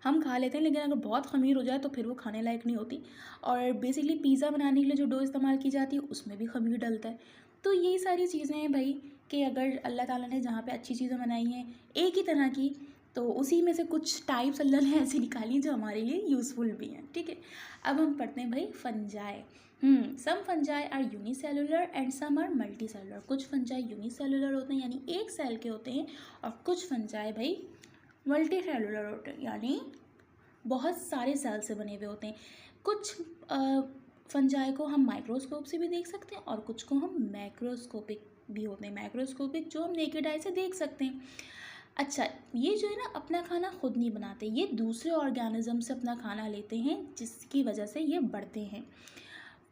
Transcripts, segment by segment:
हम खा लेते हैं, लेकिन अगर बहुत ख़मीर हो जाए तो फिर वो खाने लायक नहीं होती। और बेसिकली पिज़्ज़ा बनाने के लिए जो डो इस्तेमाल की जाती है उसमें भी ख़मीर डलता है। तो यही सारी चीज़ें हैं भाई, कि अगर अल्लाह ताला ने जहाँ पे अच्छी चीज़ें बनाई हैं एक ही तरह की, तो उसी में से कुछ टाइप्स अल्लाह ने ऐसी निकाली जो हमारे लिए यूज़फुल भी हैं, ठीक है। अब हम पढ़ते हैं भाई fungi. Some fungi are unicellular and some are multicellular. कुछ फंजाई यूनिसेलुलर होते हैं यानी एक सेल के होते हैं, और कुछ फंजाई भाई मल्टी सेलुलर होते हैं यानी बहुत सारे सेल से बने हुए होते हैं। कुछ फंजाई को हम माइक्रोस्कोप से भी देख सकते हैं और कुछ को हम मैक्रोस्कोपिक भी होते हैं। मैक्रोस्कोपिक जो हम नेकेड आई से देख सकते हैं। अच्छा, ये जो है ना अपना खाना खुद नहीं बनाते, ये दूसरे ऑर्गेनिज्म से अपना खाना लेते हैं, जिसकी वजह से ये बढ़ते हैं।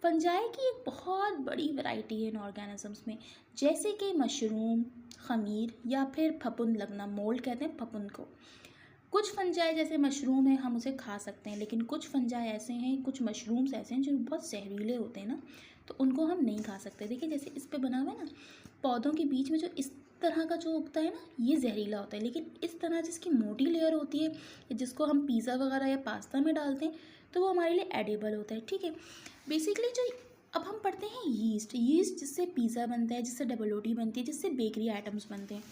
फंजाई की एक बहुत बड़ी वैरायटी है इन ऑर्गेनिजम्स में, जैसे कि मशरूम, खमीर या फिर फफूंद लगना, मोल्ड कहते हैं फफूंद को। कुछ फंजाई जैसे मशरूम है हम उसे खा सकते हैं, लेकिन कुछ फंजाई ऐसे हैं, कुछ मशरूम्स ऐसे हैं जो बहुत जहरीले होते हैं ना, तो उनको हम नहीं खा सकते। देखिए जैसे इस पे बना हुआ है ना, पौधों के बीच में जो इस तरह का जो उगता है ना, ये जहरीला होता है, लेकिन इस तरह जिसकी मोटी लेयर होती है, जिसको हम पिज़्ज़ा वगैरह या पास्ता में डालते हैं, तो वो हमारे लिए एडिबल होता है, ठीक है। बेसिकली जो अब हम पढ़ते हैं यीस्ट। यीस्ट जिससे पिज़्ज़ा बनता है, जिससे डबल रोटी बनती है, जिससे बेकरी आइटम्स बनते हैं।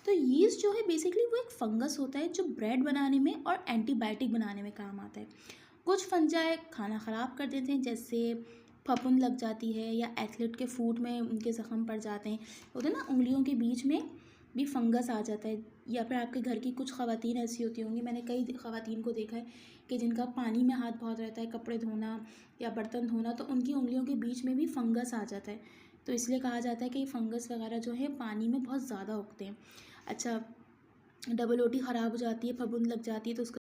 तो यीस्ट जो है बेसिकली वो एक फंगस होता है जो ब्रेड बनाने में और एंटीबायोटिक बनाने में काम आता है। कुछ फंजाई खाना ख़राब कर देते हैं, जैसे फफूंद लग जाती है या एथलीट के फूट में उनके ज़ख्म पड़ जाते हैं, होते हैं ना, उंगलियों के बीच में भी फंगस आ जाता है। या फिर आपके घर की कुछ ख़वातीन ऐसी होती होंगी, मैंने कई ख़वातीन को देखा है कि जिनका पानी में हाथ बहुत रहता है, कपड़े धोना या बर्तन धोना, तो उनकी उंगलियों के बीच में भी फंगस आ जाता है। तो इसलिए कहा जाता है कि फंगस वगैरह जो है पानी में बहुत ज़्यादा उगते हैं। अच्छा, डबल रोटी ख़राब हो जाती है, फफूंद लग जाती है, तो उसका